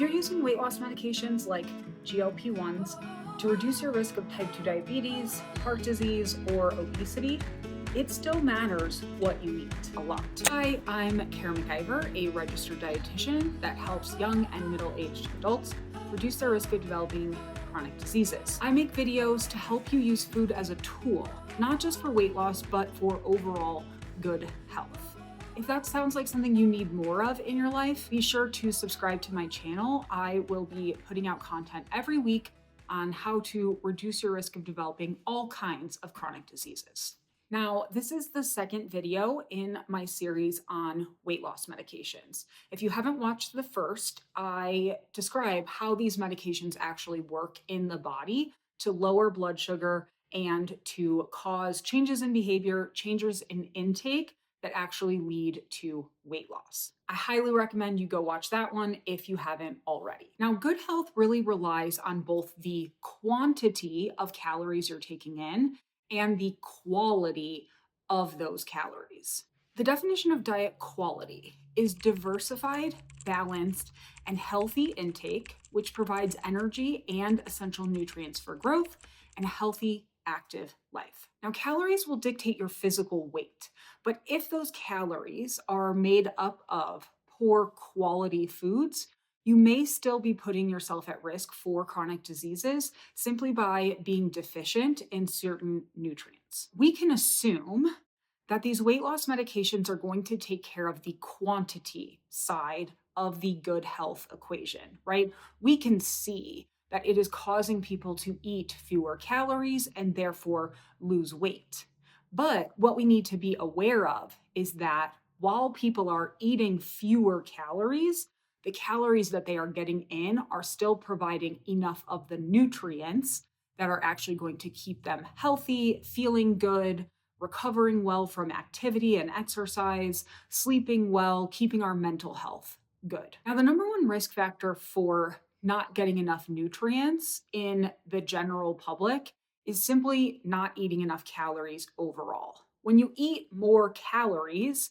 you're using weight loss medications like GLP-1s to reduce your risk of type 2 diabetes, heart disease, or obesity, it still matters what you eat a lot. Hi, I'm Kara McIver, a registered dietitian that helps young and middle-aged adults reduce their risk of developing chronic diseases. I make videos to help you use food as a tool, not just for weight loss, but for overall good health. If that sounds like something you need more of in your life, be sure to subscribe to my channel. I will be putting out content every week on how to reduce your risk of developing all kinds of chronic diseases. Now, this is the second video in my series on weight loss medications. If you haven't watched the first, I describe how these medications actually work in the body to lower blood sugar and to cause changes in behavior, changes in intake that actually lead to weight loss. I highly recommend you go watch that one if you haven't already. Now, good health really relies on both the quantity of calories you're taking in and the quality of those calories. The definition of diet quality is diversified, balanced, and healthy intake, which provides energy and essential nutrients for growth and a healthy, active life. Now, calories will dictate your physical weight, but if those calories are made up of poor quality foods, you may still be putting yourself at risk for chronic diseases simply by being deficient in certain nutrients. We can assume that these weight loss medications are going to take care of the quantity side of the good health equation, right? We can see that it is causing people to eat fewer calories and therefore lose weight. But what we need to be aware of is that while people are eating fewer calories, the calories that they are getting in are still providing enough of the nutrients that are actually going to keep them healthy, feeling good, recovering well from activity and exercise, sleeping well, keeping our mental health good. Now, the number one risk factor for not getting enough nutrients in the general public is simply not eating enough calories overall. When you eat more calories,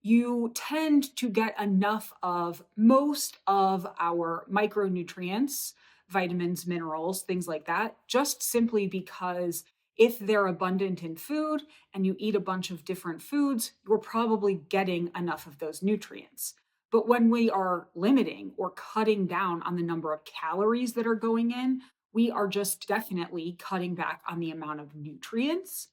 you tend to get enough of most of our micronutrients, vitamins, minerals, things like that, just simply because if they're abundant in food and you eat a bunch of different foods, you're probably getting enough of those nutrients. But when we are limiting or cutting down on the number of calories that are going in, we are just definitely cutting back on the amount of nutrients.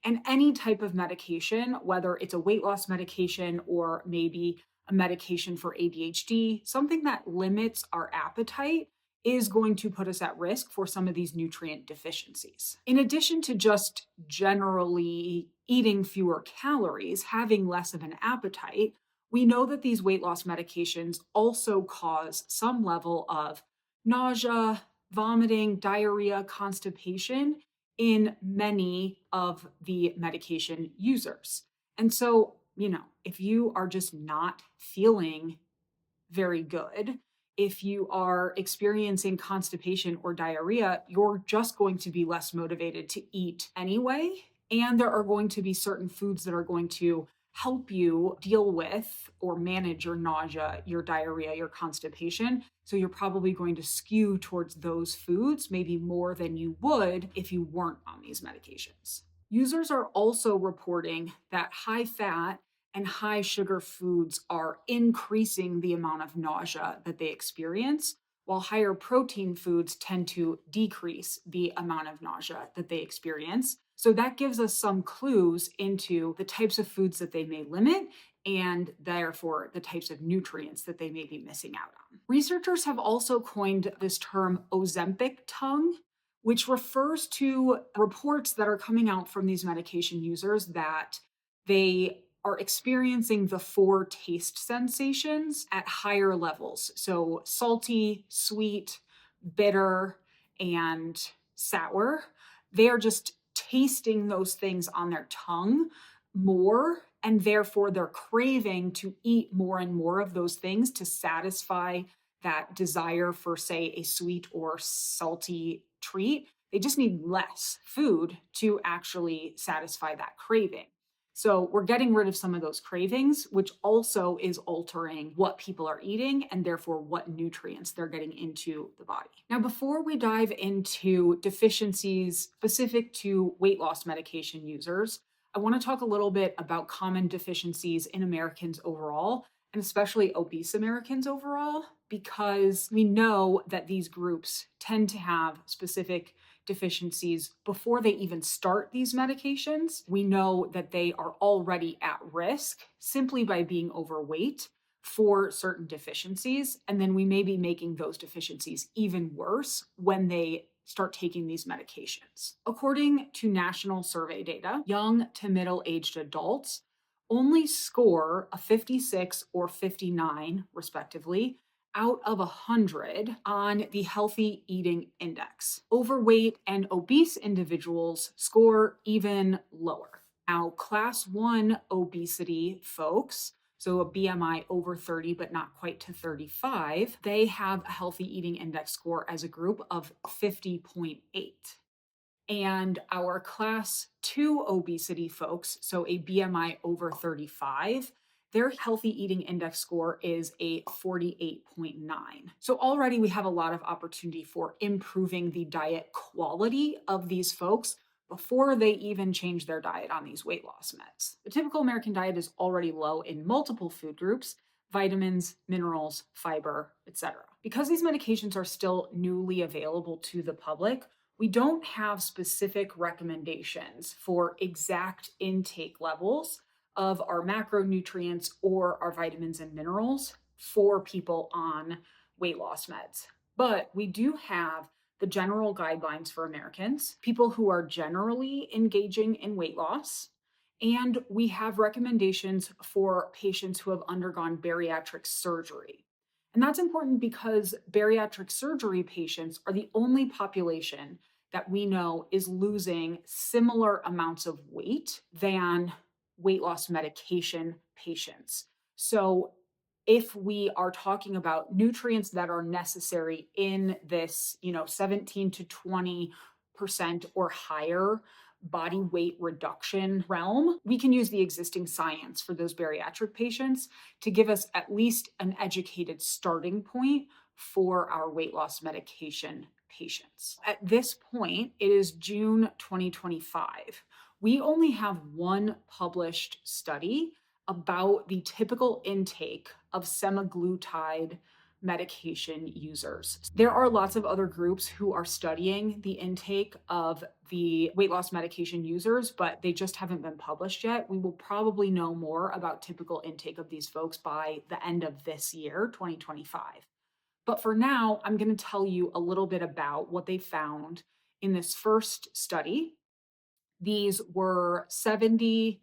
And any type of medication, whether it's a weight loss medication or maybe a medication for ADHD, something that limits our appetite is going to put us at risk for some of these nutrient deficiencies. In addition to just generally eating fewer calories, having less of an appetite, we know that these weight loss medications also cause some level of nausea, vomiting, diarrhea, constipation in many of the medication users. And so, if you are just not feeling very good, if you are experiencing constipation or diarrhea, you're just going to be less motivated to eat anyway. And there are going to be certain foods that are going to help you deal with or manage your nausea, your diarrhea, your constipation. So you're probably going to skew towards those foods, maybe more than you would if you weren't on these medications. Users are also reporting that high fat and high sugar foods are increasing the amount of nausea that they experience, while higher protein foods tend to decrease the amount of nausea that they experience. So that gives us some clues into the types of foods that they may limit and therefore the types of nutrients that they may be missing out on. Researchers have also coined this term Ozempic tongue, which refers to reports that are coming out from these medication users that they are experiencing the 4 taste sensations at higher levels. So salty, sweet, bitter, and sour. They are just tasting those things on their tongue more, and therefore they're craving to eat more and more of those things to satisfy that desire for, say, a sweet or salty treat. They just need less food to actually satisfy that craving. So we're getting rid of some of those cravings, which also is altering what people are eating and therefore what nutrients they're getting into the body. Now, before we dive into deficiencies specific to weight loss medication users, I want to talk a little bit about common deficiencies in Americans overall, and especially obese Americans overall, because we know that these groups tend to have specific deficiencies before they even start these medications. We know that they are already at risk simply by being overweight for certain deficiencies. And then we may be making those deficiencies even worse when they start taking these medications. According to national survey data, young to middle-aged adults only score a 56 or 59, respectively, out of 100 on the healthy eating index. Overweight and obese individuals score even lower. Now, class 1 obesity folks, so a BMI over 30 but not quite to 35, they have a healthy eating index score as a group of 50.8. And our class 2 obesity folks, so a BMI over 35, their healthy eating index score is a 48.9. So already we have a lot of opportunity for improving the diet quality of these folks before they even change their diet on these weight loss meds. The typical American diet is already low in multiple food groups: vitamins, minerals, fiber, etc. Because these medications are still newly available to the public, we don't have specific recommendations for exact intake levels of our macronutrients or our vitamins and minerals for people on weight loss meds. But we do have the general guidelines for Americans, people who are generally engaging in weight loss, and we have recommendations for patients who have undergone bariatric surgery. And that's important because bariatric surgery patients are the only population that we know is losing similar amounts of weight than weight loss medication patients. So if we are talking about nutrients that are necessary in this, 17 to 20% or higher body weight reduction realm, we can use the existing science for those bariatric patients to give us at least an educated starting point for our weight loss medication patients. At this point, it is June 2025. We only have one published study about the typical intake of semaglutide medication users. There are lots of other groups who are studying the intake of the weight loss medication users, but they just haven't been published yet. We will probably know more about typical intake of these folks by the end of this year, 2025. But for now, I'm going to tell you a little bit about what they found in this first study. These were 70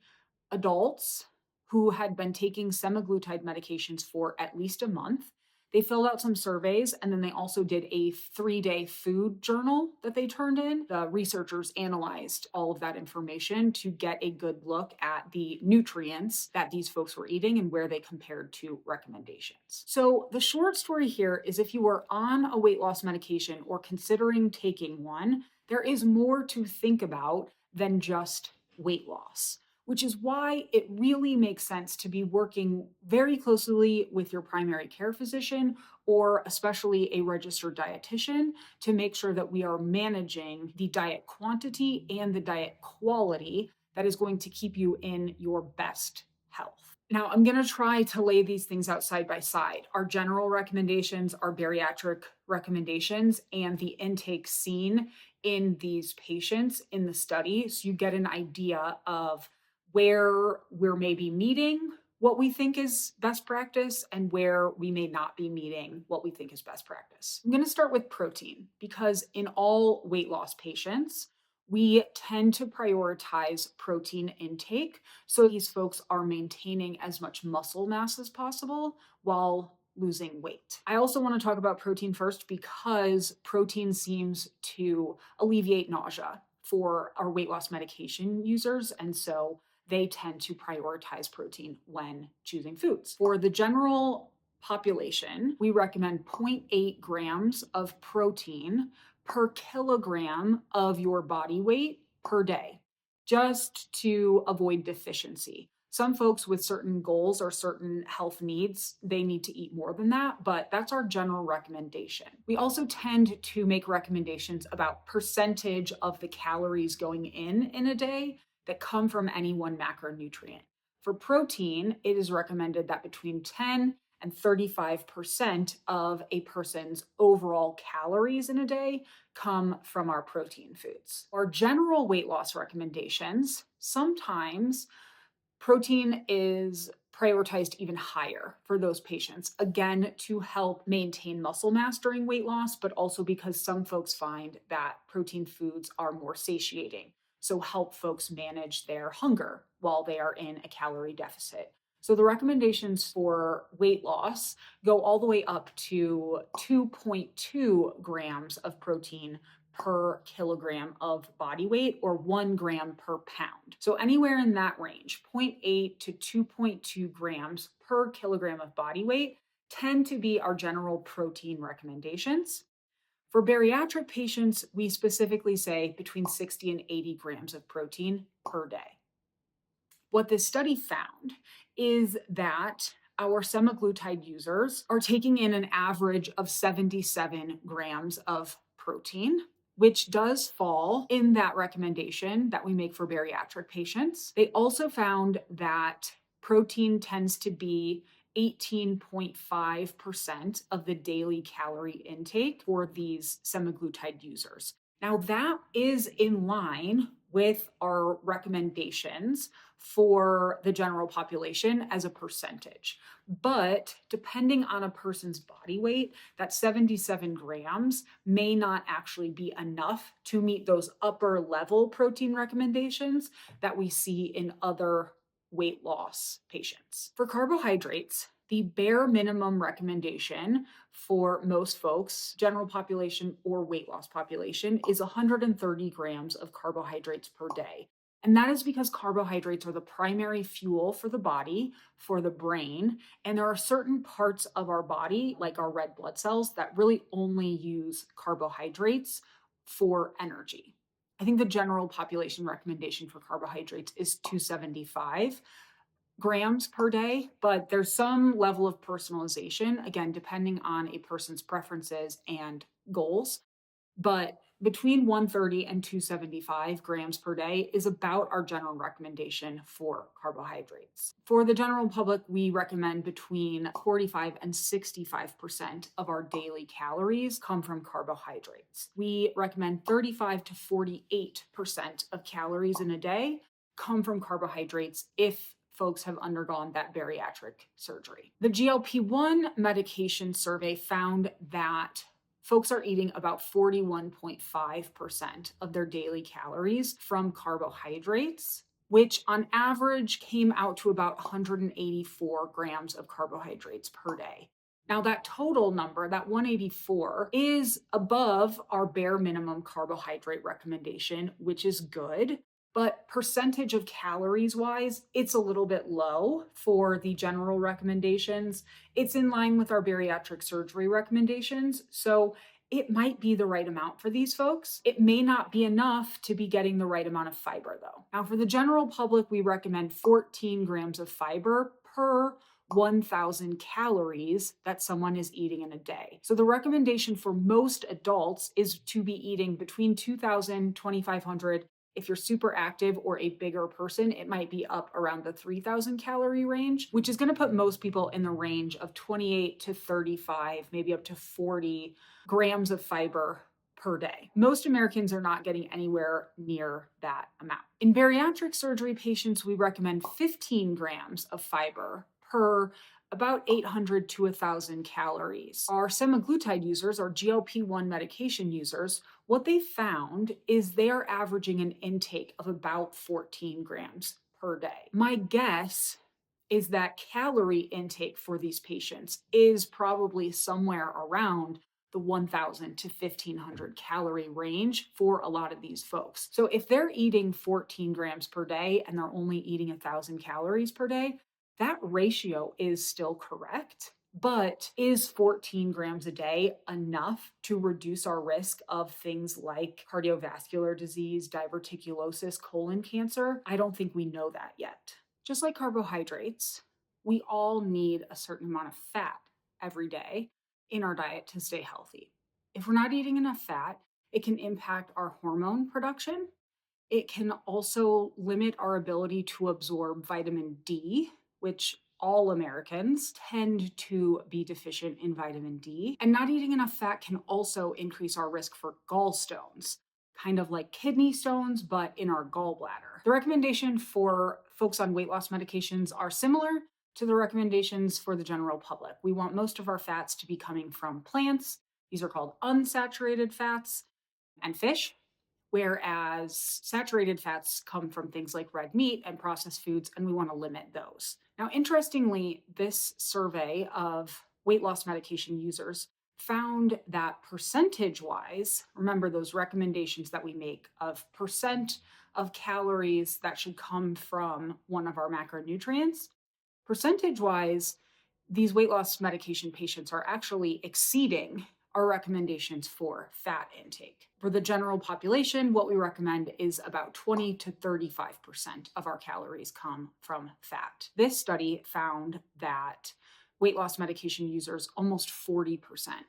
adults who had been taking semaglutide medications for at least a month. They filled out some surveys, and then they also did a 3-day food journal that they turned in. The researchers analyzed all of that information to get a good look at the nutrients that these folks were eating and where they compared to recommendations. So the short story here is, if you are on a weight loss medication or considering taking one, there is more to think about than just weight loss, which is why it really makes sense to be working very closely with your primary care physician or especially a registered dietitian to make sure that we are managing the diet quantity and the diet quality that is going to keep you in your best health. Now, I'm going to try to lay these things out side by side. Our general recommendations, our bariatric recommendations, and the intake seen in these patients in the study, so you get an idea of where we're maybe meeting what we think is best practice and where we may not be meeting what we think is best practice. I'm going to start with protein because in all weight loss patients, we tend to prioritize protein intake so these folks are maintaining as much muscle mass as possible while losing weight. I also want to talk about protein first because protein seems to alleviate nausea for our weight loss medication users, and so they tend to prioritize protein when choosing foods. For the general population, we recommend 0.8 grams of protein per kilogram of your body weight per day, just to avoid deficiency. Some folks with certain goals or certain health needs, they need to eat more than that, but that's our general recommendation. We also tend to make recommendations about percentage of the calories going in a day that come from any one macronutrient. For protein, it is recommended that between 10 and 35% of a person's overall calories in a day come from our protein foods. Our general weight loss recommendations, sometimes protein is prioritized even higher for those patients, again, to help maintain muscle mass during weight loss, but also because some folks find that protein foods are more satiating. So help folks manage their hunger while they are in a calorie deficit. So the recommendations for weight loss go all the way up to 2.2 grams of protein per kilogram of body weight, or 1 gram per pound. So anywhere in that range, 0.8 to 2.2 grams per kilogram of body weight, tend to be our general protein recommendations. For bariatric patients, we specifically say between 60 and 80 grams of protein per day. What this study found is that our semaglutide users are taking in an average of 77 grams of protein, which does fall in that recommendation that we make for bariatric patients. They also found that protein tends to be 18.5% of the daily calorie intake for these semaglutide users. Now, that is in line with our recommendations for the general population as a percentage. But depending on a person's body weight, that 77 grams may not actually be enough to meet those upper level protein recommendations that we see in other weight loss patients. For carbohydrates, the bare minimum recommendation for most folks, general population or weight loss population, is 130 grams of carbohydrates per day. And that is because carbohydrates are the primary fuel for the body, for the brain, and there are certain parts of our body, like our red blood cells, that really only use carbohydrates for energy. I think the general population recommendation for carbohydrates is 275 grams per day, but there's some level of personalization, again, depending on a person's preferences and goals. But between 130 and 275 grams per day is about our general recommendation for carbohydrates. For the general public, we recommend between 45 and 65% of our daily calories come from carbohydrates. We recommend 35 to 48% of calories in a day come from carbohydrates if folks have undergone that bariatric surgery. The GLP-1 medication survey found that folks are eating about 41.5% of their daily calories from carbohydrates, which on average came out to about 184 grams of carbohydrates per day. Now, that total number, that 184, is above our bare minimum carbohydrate recommendation, which is good. But percentage of calories wise, it's a little bit low for the general recommendations. It's in line with our bariatric surgery recommendations. So it might be the right amount for these folks. It may not be enough to be getting the right amount of fiber though. Now for the general public, we recommend 14 grams of fiber per 1,000 calories that someone is eating in a day. So the recommendation for most adults is to be eating between 2,000, 2,500. If you're super active or a bigger person, it might be up around the 3,000 calorie range, which is going to put most people in the range of 28 to 35, maybe up to 40 grams of fiber per day. Most Americans are not getting anywhere near that amount. In bariatric surgery patients, we recommend 15 grams of fiber per about 800 to 1,000 calories. Our semaglutide users, our GLP-1 medication users, what they found is they are averaging an intake of about 14 grams per day. My guess is that calorie intake for these patients is probably somewhere around the 1,000 to 1,500 calorie range for a lot of these folks. So if they're eating 14 grams per day and they're only eating 1,000 calories per day, that ratio is still correct. But is 14 grams a day enough to reduce our risk of things like cardiovascular disease, diverticulosis, colon cancer? I don't think we know that yet. Just like carbohydrates, we all need a certain amount of fat every day in our diet to stay healthy. If we're not eating enough fat, it can impact our hormone production. It can also limit our ability to absorb vitamin D, which all Americans tend to be deficient in vitamin D. And not eating enough fat can also increase our risk for gallstones, kind of like kidney stones, but in our gallbladder. The recommendation for folks on weight loss medications are similar to the recommendations for the general public. We want most of our fats to be coming from plants. These are called unsaturated fats and fish, whereas saturated fats come from things like red meat and processed foods, and we want to limit those. Now, interestingly, this survey of weight loss medication users found that percentage-wise, remember those recommendations that we make of percent of calories that should come from one of our macronutrients, percentage-wise, these weight loss medication patients are actually exceeding our recommendations for fat intake. For the general population, what we recommend is about 20 to 35% of our calories come from fat. This study found that weight loss medication users, almost 40%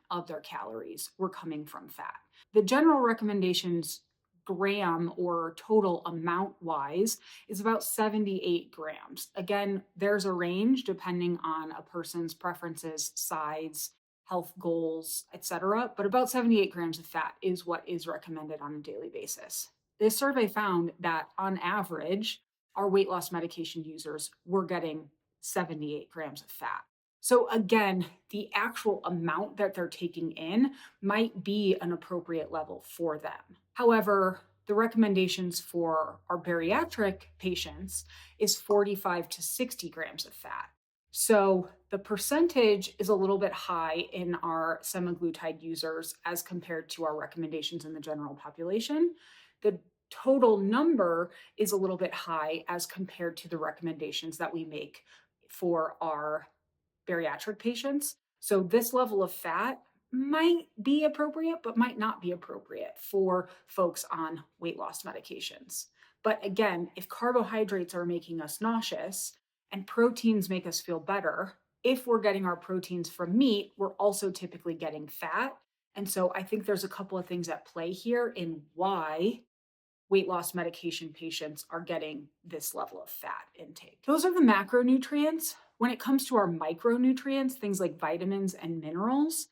of their calories were coming from fat. The general recommendations gram or total amount wise is about 78 grams. Again, there's a range depending on a person's preferences, size, health goals, etc. But about 78 grams of fat is what is recommended on a daily basis. This survey found that on average, our weight loss medication users were getting 78 grams of fat. So again, the actual amount that they're taking in might be an appropriate level for them. However, the recommendations for our bariatric patients is 45 to 60 grams of fat. So the percentage is a little bit high in our semaglutide users as compared to our recommendations in the general population. The total number is a little bit high as compared to the recommendations that we make for our bariatric patients. So this level of fat might be appropriate, but might not be appropriate for folks on weight loss medications. But again, if carbohydrates are making us nauseous, and proteins make us feel better, if we're getting our proteins from meat, we're also typically getting fat. And so I think there's a couple of things at play here in why weight loss medication patients are getting this level of fat intake. Those are the macronutrients. When it comes to our micronutrients, things like vitamins and minerals,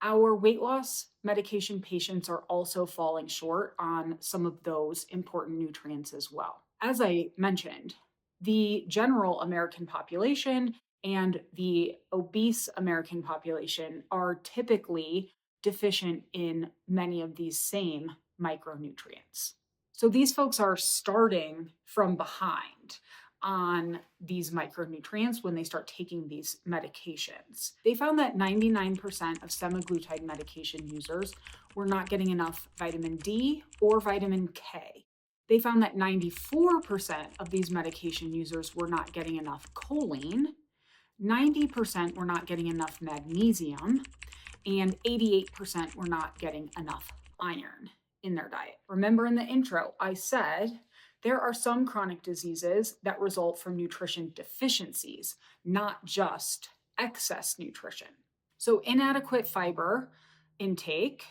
our weight loss medication patients are also falling short on some of those important nutrients as well. As I mentioned, the general American population and the obese American population are typically deficient in many of these same micronutrients. So these folks are starting from behind on these micronutrients when they start taking these medications. They found that 99% of semaglutide medication users were not getting enough vitamin D or vitamin K. They found that 94% of these medication users were not getting enough choline, 90% were not getting enough magnesium, and 88% were not getting enough iron in their diet. Remember in the intro, I said there are some chronic diseases that result from nutrition deficiencies, not just excess nutrition. So inadequate fiber intake,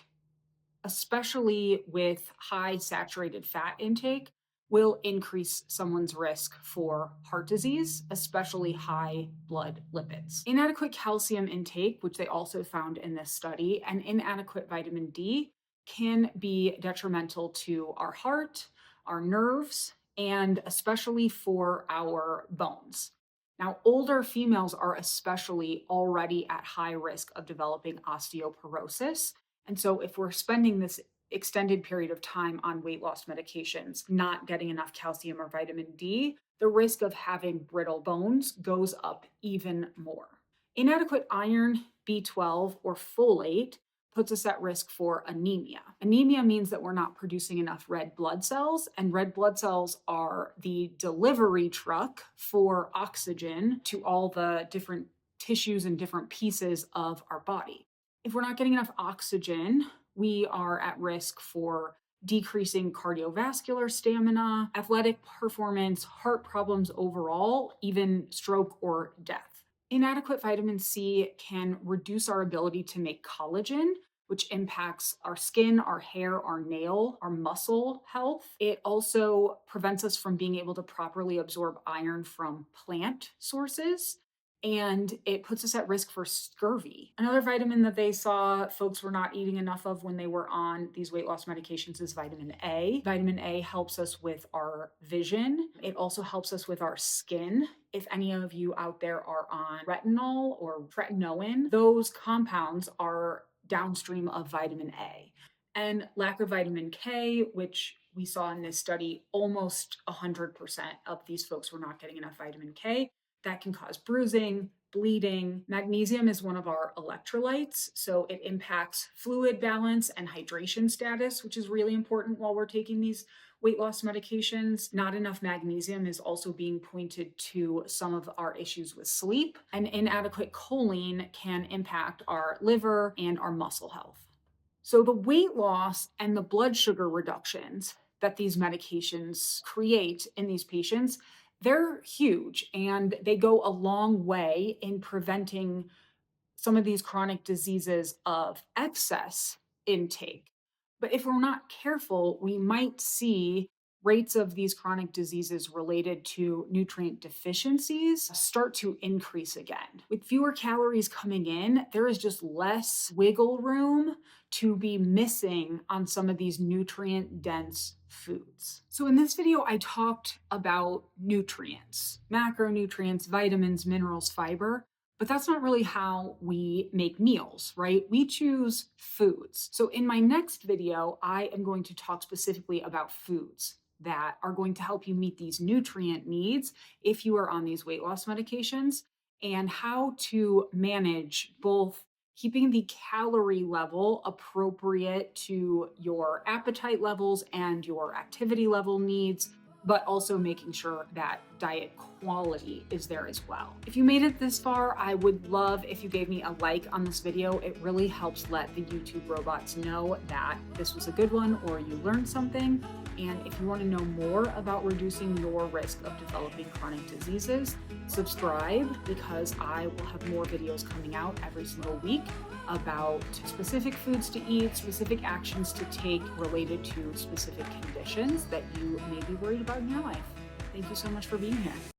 especially with high saturated fat intake, will increase someone's risk for heart disease, especially high blood lipids. Inadequate calcium intake, which they also found in this study, and inadequate vitamin D can be detrimental to our heart, our nerves, and especially for our bones. Now, older females are especially already at high risk of developing osteoporosis. And so if we're spending this extended period of time on weight loss medications, not getting enough calcium or vitamin D, the risk of having brittle bones goes up even more. Inadequate iron, B12, or folate puts us at risk for anemia. Anemia means that we're not producing enough red blood cells, and red blood cells are the delivery truck for oxygen to all the different tissues and different pieces of our body. If we're not getting enough oxygen, we are at risk for decreasing cardiovascular stamina, athletic performance, heart problems overall, even stroke or death. Inadequate vitamin C can reduce our ability to make collagen, which impacts our skin, our hair, our nail, our muscle health. It also prevents us from being able to properly absorb iron from plant sources, and it puts us at risk for scurvy. Another vitamin that they saw folks were not eating enough of when they were on these weight loss medications is vitamin A. Vitamin A helps us with our vision. It also helps us with our skin. If any of you out there are on retinol or tretinoin, those compounds are downstream of vitamin A. And lack of vitamin K, which we saw in this study, almost 100% of these folks were not getting enough vitamin K. That can cause bruising, bleeding. Magnesium is one of our electrolytes, so it impacts fluid balance and hydration status, which is really important while we're taking these weight loss medications. Not enough magnesium is also being pointed to some of our issues with sleep, and inadequate choline can impact our liver and our muscle health. So the weight loss and the blood sugar reductions that these medications create in these patients, they're huge, and they go a long way in preventing some of these chronic diseases of excess intake. But if we're not careful, we might see rates of these chronic diseases related to nutrient deficiencies start to increase again. With fewer calories coming in, there is just less wiggle room to be missing on some of these nutrient-dense foods. So in this video, I talked about nutrients, macronutrients, vitamins, minerals, fiber. But that's not really how we make meals, right? We choose foods. So in my next video, I am going to talk specifically about foods that are going to help you meet these nutrient needs if you are on these weight loss medications, and how to manage both keeping the calorie level appropriate to your appetite levels and your activity level needs, but also making sure that diet quality is there as well. If you made it this far, I would love if you gave me a like on this video. It really helps let the YouTube robots know that this was a good one or you learned something. And if you want to know more about reducing your risk of developing chronic diseases, subscribe, because I will have more videos coming out every single week about specific foods to eat, specific actions to take related to specific conditions that you may be worried about in your life. Thank you so much for being here.